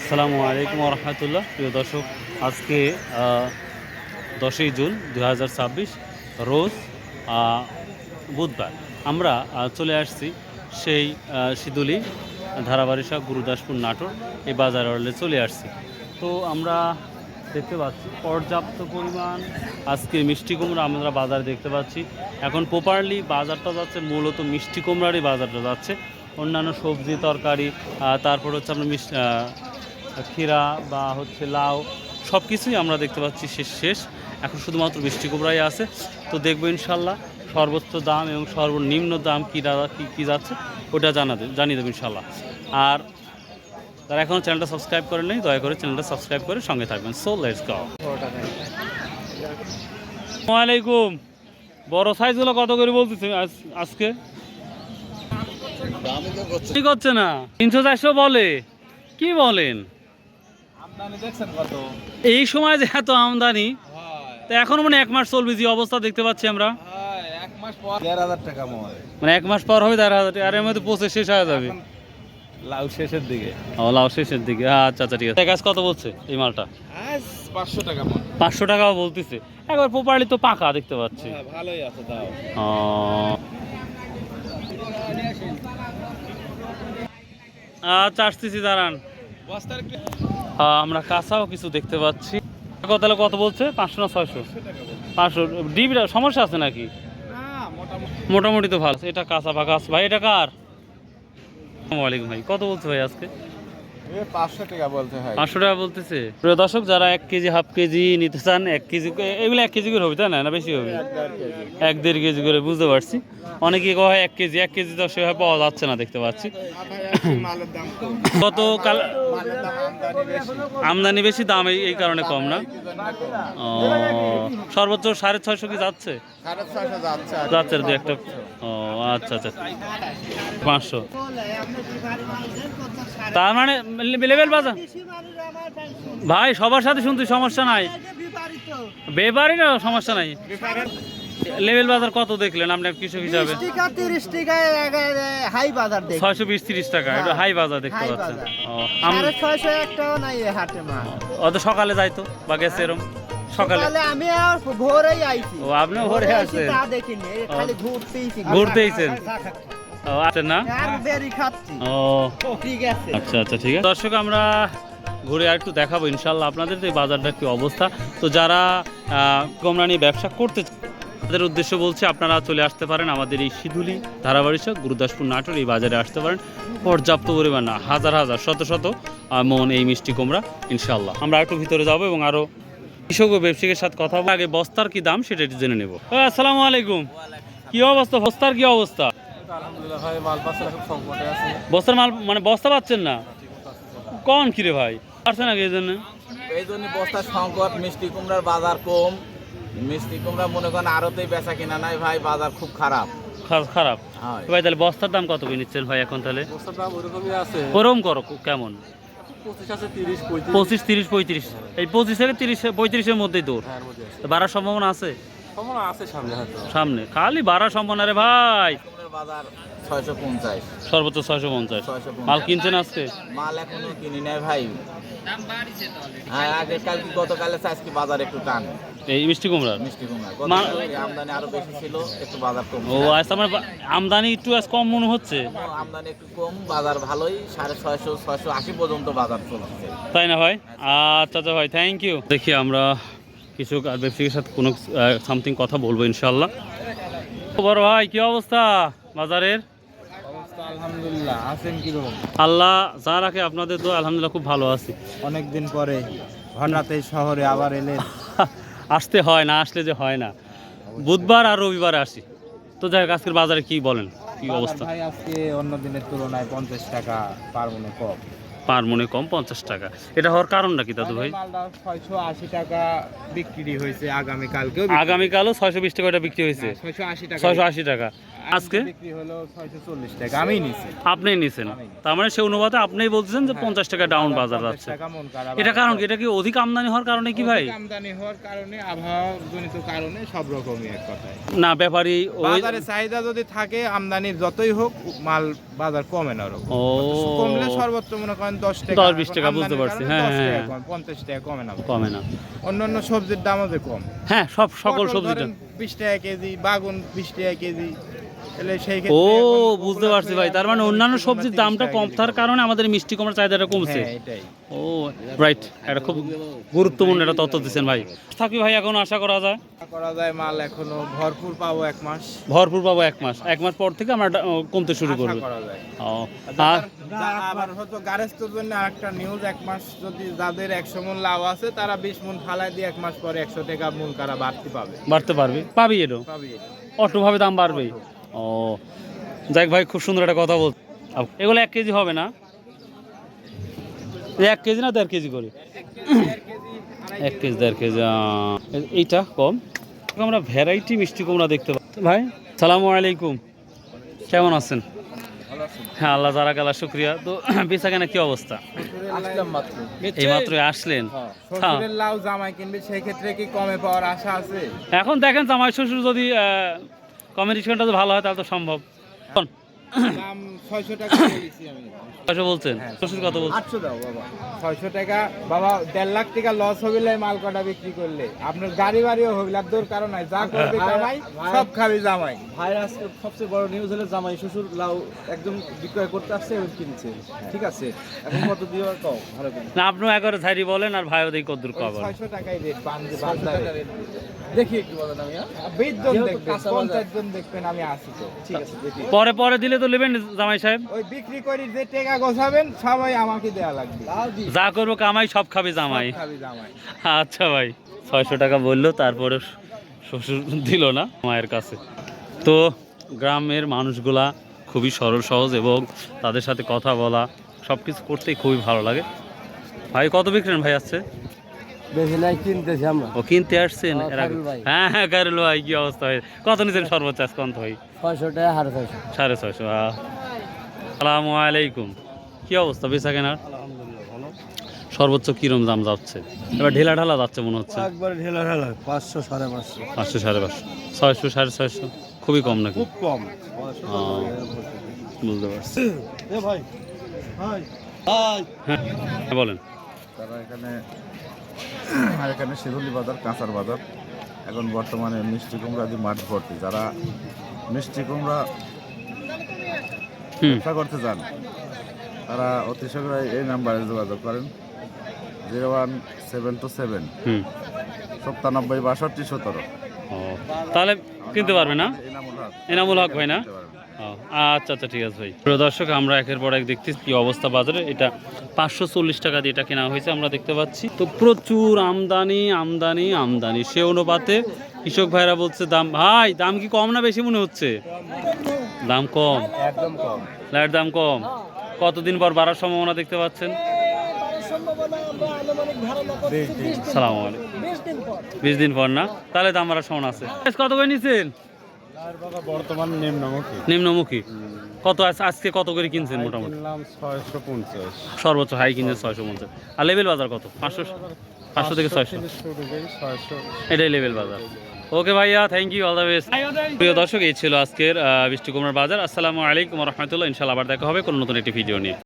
আসসালামু আলাইকুম রহমতুল্লাহ। প্রিয় দর্শক, আজকে 10ই জুন 2026 রোজ বুধবার। আমরা চলে আসছি সেই সিদুলি ধারাবারিশা গুরুদাসপুর নাটোর এই বাজার আড়লে চলে আসছি। তো আমরা দেখতে পাচ্ছি পর্যাপ্ত পরিমাণ আজকে মিষ্টি কুমড়া আমরা বাজারে দেখতে পাচ্ছি। এখন প্রপারলি বাজারটা যাচ্ছে মূলত মিষ্টি কুমড়ারই বাজারটা যাচ্ছে। অন্যান্য সবজি তরকারি, তারপর হচ্ছে আপনার ক্ষীরা বা হচ্ছে লাউ, সব কিছুই আমরা দেখতে পাচ্ছি শেষ। এখন শুধুমাত্র মিষ্টি কুমড়াই আছে। তো দেখবো ইনশাল্লাহ সর্বোচ্চ দাম এবং সর্বনিম্ন দাম কী যাচ্ছে ওটা জানিয়ে দেবো ইনশাল্লাহ। আর তারা এখনও চ্যানেলটা সাবস্ক্রাইব করেন নাই, দয়া করে চ্যানেলটা সাবস্ক্রাইব করে সঙ্গে থাকবেন। So let's go. আসসালামু আলাইকুম। বড় সাইজগুলো কত করে বলতেছে আজকে? কি করছে না 300-400 বলে? কি বলেন? এই সময় যে এত আমদানি, তো এখন মানে 1 মাস চলবে যে অবস্থা দেখতে পাচ্ছি আমরা। মানে 1 মাস পর হবে 1500, আর এর মধ্যে পৌঁছে শেষ হয়ে যাবে লাউ শেষের দিকে। লাউ শেষের দিকে। আচ্ছা ঠিক আছে। গাছ কত বলছে এই মালটা? 500 টাকা। 500 টাকাও বলতেছে। একবার প্রপারলি তো পাকা দেখতে পাচ্ছি। ভালোই আছে তাও। আচ্ছা আসতেছি, দাঁড়ান। আমরা কাঁচাও কিছু দেখতে পাচ্ছি। তাহলে কত বলছে? 500 না 600? 500। ডিবিটা সমস্যা আছে নাকি? মোটামুটি তো ভালো। এটা কাঁচা পাকা আছে ভাই। এটা কার? আসসালামু আলাইকুম ভাই। কত বলছে ভাই আজকে? 500 টাকা বলতে হয়। 500 টাকা বলতেছে। প্রিয় দর্শক, যারা 1 কেজি হাফ কেজি নিতে চান, 1 কেজি এগুলো 1 কেজি করে হবে তাই না বেশি হবে? 1-1.5 কেজি করে, বুঝতে পারছি। অনেকে কয় 1 কেজি তো সেভাবে পাওয়া যাচ্ছে না দেখতে পাচ্ছি। গতকাল আমদানি বেশি, দাম এই কারণে কম না? সর্বোচ্চ 650 কি যাচ্ছে? 650 যাচ্ছে 2-1টা। আচ্ছা 500। তার মানে লেভেল বাজার ভাই সবার সাথে শুনতে সমস্যা নাই, বেবারই না সমস্যা নাই। লেভেল বাজার কত দেখলেন আপনার কৃষক হিসাবে? 620-30 টাকা, এটা হাই বাজার দেখতে পাচ্ছেন। অত সকালে যাইতো বা গেছে এরকম সকালে? আমি ভোরেই আইছি। ও আপনিও ভোরে আসছেন? ঘুরতেইছেন? আচ্ছা না, আচ্ছা ঠিক আছে। দর্শক, আমরা ঘুরে আর একটু দেখাবো ইনশাল্লাহ আপনাদের এই বাজারটা কি অবস্থা। তো যারা কুমড়া নিয়ে ব্যবসা করতে তাদের উদ্দেশ্য বলছে, আপনারা চলে আসতে পারেন আমাদের এই সিদুলি ধারাবারিশা গুরুদাসপুর নাটোর এই বাজারে আসতে পারেন। পর্যাপ্ত পরিমাণ না, হাজার শত মন এই মিষ্টি কুমড়া ইনশাল্লাহ। আমরা একটু ভিতরে যাবো এবং আরো কৃষক ও ব্যবসায়ীর সাথে কথা বলবো। আগে বস্তার কি দাম সেটা একটু জেনে নেব। আসসালামু আলাইকুম। কি অবস্থা? বস্তার কি অবস্থা? আলহামদুলিল্লাহ ভাই, মাল পাচ্ছেন খুব সংকটে আছে। বস্তার মাল মানে বস্তা পাচ্ছেন না? কোন কিরে ভাই পারছে না এই জন্য? বস্তার সংকট, মিষ্টি কুমড়ার বাজার কম। মিষ্টি কুমড়া মনে করেন আরতেই বেচা কিনা নাই ভাই, বাজার খুব খারাপ। ভাই তাহলে বস্তার দাম কত করে নিচ্ছেন ভাই এখন? তাহলে বস্তার দাম ওরকমই আছে। ওরকম করো কেমন? 25 আছে, 30, 35। 25, 30, 35। এই 25 থেকে 30, 35-এর মধ্যেই দূর। বাড়ার সম্ভাবনা আছে? সামনে খালি বাড়ার সম্ভাবনা রে ভাই। বাজার 650, সর্বোচ্চ 650। মাল কিনছেন আজকে? মাল এখনো কিনি নাই ভাই। আগে কালকে গতকালে আজকে বাজার একটু টান। এই মিষ্টি কুমড়া আমদানি আরো বেশি ছিল, একটু বাজার কম। ও আচ্ছা, আমার আমদানি একটু কম মনে হচ্ছে। আমদানি একটু কম, বাজার ভালোই। 650, 680 পর্যন্ত বাজার চলছে, তাই না ভাই? আচ্ছা ভাই, থ্যাংক ইউ। দেখি আমরা কৃষক আর ব্যবসায়ীর সাথে কোনো সামথিং কথা বলবো ইনশাল্লাহ। বড় ভাই কি অবস্থা বাজারের? আলহামদুলিল্লাহ। আছেন কিরকম? আল্লাহ যা রাখে আপনাদের তো আলহামদুলিল্লাহ খুব ভালো আছি। অনেকদিন পরে হঠাৎ এই শহরে আবার এলেন। আসতে হয়, না আসলে যে হয় না। বুধবার আর রবিবারে আসি। তো যাই হোক, আজকের বাজারে কি বলেন, কি অবস্থা? ভাই আজকে অন্য দিনের তুলনায় 50 টাকা পার মনে কম। পার মনে কম 50 টাকা। এটা হওয়ার কারণটা কি দাদু ভাই? 680 টাকা বিক্রি হয়েছে। আগামীকালও 620 টাকা বিক্রি হয়েছে। 680 টাকা। 680 টাকা। আজকে বিক্রি হলো 640 টাকা, আমি নিছি। আপনিই নিছেন, তার মানে সে অনুপাতে আপনিই বলছেন যে 50 টাকা ডাউন বাজার 50 যাচ্ছে। টাকা মন কারা এটা কারণ কি? এটা কি অধিক আমদানি হওয়ার কারণে কি ভাই? অধিক আমদানি হওয়ার কারণে, আবহাওয়াজনিত কারণে, সব রকমই এক কথায়। না ব্যাপারী ওই বাজারে চাহিদা যদি থাকে, আমদানি যতই হোক, মাল বাজার কমে না ওরকম। ও কমলে সর্বোচ্চ মনে করেন 10 টাকা, 10-20 টাকা, আমদানির বুঝতে পারছি। কারণে হ্যাঁ, 10 টাকা হ্যাঁ। কম, 50 টাকা কমে না ভাই। কমে না। অন্যান্য সবজির দামও যে কম। হ্যাঁ, সকল পটল সবজিটা। ধরেন 20 টাকা কেজি, বাগুন 20 টাকা কেজি। তাহলে সেই ও ক্ষেত্রে এখন বুঝতে পারছি ভাই, তার মানে অন্যান্য সবজির দামটা কম থাকার কারণে আমাদের মিষ্টি কুমড়ার চাহিদাটা কমছে। হ্যাঁ, এটাই। ও রাইট, এটা খুব গুরুত্বপূর্ণ একটা তথ্য দিচ্ছেন ভাই। থাকবে ভাই, এখন আশা করা যায় করা যায় মাল এখনো ভরপুর পাবো 1 মাস। ভরপুর পাবো 1 মাস। 1 মাস পর থেকে আমরা কমতে শুরু আশা করবো। করা যায়। ও আর আবার হয়তো গারেস্টোর জন্য আরেকটা নিউজ, 1 মাস যদি যাদের 100 মন লাভ আছে, তারা 20 মন ফালাই দিয়ে 1 মাস পরে 100 টাকা মন কারা বাড়তি পাবে। বাড়তে পারবে, পাবি এটাও পাবি। অটোভাবে দাম বাড়বেই। ও যাক ভাই, খুব সুন্দর একটা কথা বল। এগুলো 1 কেজি হবে না? 1 কেজি না 1.5 কেজি করে? 1 কেজি 1.5 কেজি। এইটা কম। আমরা ভ্যারাইটি মিষ্টি কুমড়া দেখতে পাচ্ছি। ভাই সালামু আলাইকুম, কেমন আছেন? হ্যাঁ, আল্লাহ জারাকাল্লাহ, শুক্রিয়া। তো বেচা কেনা কি অবস্থা? আসলাম মাত্র। এই মাত্রই আসলেন? শ্বশুরের লাউ জামাই কিনবে, সেই ক্ষেত্রে কি কমে পাওয়ার আশা আছে? এখন দেখেন জামাই শ্বশুর যদি কমিউনিকেশনটা ভালো হয় তাহলে তো সম্ভব। দাম 600 টাকা বলেছি আমি। কত বলছেন? শ্বশুর কত বলছেন? 800 দাও বাবা। 600 টাকা বাবা, 1.5 লাখ টাকা লস হবিলে মাল কটা বিক্রি করলে। আপনার গাড়ি বাড়িও হবিল, আর দরকার নাই, যা করবে জামাই সব খাবি জামাই। ভাইয়ের আজকে সবচেয়ে বড় নিউজ হলো জামাই শ্বশুর লাউ একদম বিক্রয় করতে আসছে এবং কিনছে। ঠিক আছে, এখন কত দিও আর কও ভালো করে। না, আপনিও একবারে ছাড়ি বলেন আর ভাইও দেখি কদ্দুর পাবেন। 600 টাকাই রেট বান্ধে। দেখি একটু বলেন আমি। 20 জন যেহেতু দেখবেন, কাঁচা বাজার। 50 জন দেখবেন, আমি আসি তো। ঠিক আছে, দেখি। পরে পরে দিলে তো নেবেন জামাই সাহেব। ওই বিক্রি করি যে টাকা গোছাবেন সবাই আমাকে দেয়া লাগবে। লাউ দি। যা করবো কামাই সব খাবে জামাই। সব খাবি জামাই। আচ্ছা ভাই, 600 টাকা বললো, তারপরে শ্বশুর দিল না মায়ের কাছে। তো গ্রামের মানুষগুলা খুবই সরল সহজ এবং তাদের সাথে কথা বলা, সব কিছু করতেই খুবই ভালো লাগে। ভাই কত বিক্রেন ভাই আসছে? বেশি নাই, কিনতেছি আমরা। ও কিনতে আসছেন? এর আগে? কারুল ভাই। হ্যাঁ হ্যাঁ, কারুল ভাই, কি অবস্থা ভাই? কত নিচ্ছেন সর্বোচ্চ আজ কত ভাই? 600 টাকা, 650। 650। আসসালামু আলাইকুম, কি অবস্থা বেচা কেনার? আলহামদুলিল্লাহ ভালো। সর্বোচ্চ কিরম দাম যাচ্ছে? এবার ঢেলা ঢালা যাচ্ছে মনে হচ্ছে। একবারে ঢেলা ঢালা 500, 550। 500, 550, 600, 650, খুবই কম নাকি? খুব কম। ও, বুঝতে পারছি। এ ভাই, ভাই, ভাই। হ্যাঁ বলেন। তারা এখানে শিরুলি বাজার, কাঁচার বাজার। এখন বর্তমানে মিষ্টি কুমড়া দিয়ে মাঠ ভর্তি। যারা মিষ্টি কুমড়া হুম, ব্যবসা করতে চান, তারা অতি শীঘ্রই এই নাম্বারে যোগাযোগ করেন, 01727 হুম। 97 62 17। ও, তাহলে কিনতে পারবে না? এনামুল হক। এনামুল হক ভাই না? কিনতে পারবেন। ও, আচ্ছা আচ্ছা, ঠিক আছে ভাই। প্রিয় দর্শক, আমরা একের পর এক দেখতেছি কি অবস্থা বাজারে। এটা 540 টাকা দিয়ে এটা কেনা হয়েছে, আমরা দেখতে পাচ্ছি। তো প্রচুর আমদানি আমদানি আমদানি, সে অনুপাতে কৃষক ভাইরা বলছে দাম, ভাই দাম কি কম না বেশি মনে হচ্ছে? দাম কম, একদম কম। লাইট দাম কম। কতদিন পর বাড়ার সম্ভাবনা দেখতে পাচ্ছেন? সালাম আলাইকুম। 20 দিন পর না? তাহলে দাম বাড়ার সম্ভাবনা আছে। কত করে নিচ্ছেন? বর্তমান নিম্নমুখী। নিম্নমুখী কত? আজকে কত করে কিনছেন মোটামুটি? কিনলাম 650। সর্বোচ্চ হাই কিনছে 650। আর লেভেল বাজার কত? 500 থেকে 600, শুরু করি 600। এটাই লেভেল বাজার। ওকে ভাইয়া, thank you, all the best. প্রিয় দর্শক, এই ছিল আজকের মিষ্টি কুমড়ার বাজার। আসসালামু আলাইকুম রহমতুল্লাহ। ইনশাআল্লাহ আবার দেখা হবে কোনো নতুন একটি ভিডিও নিয়ে।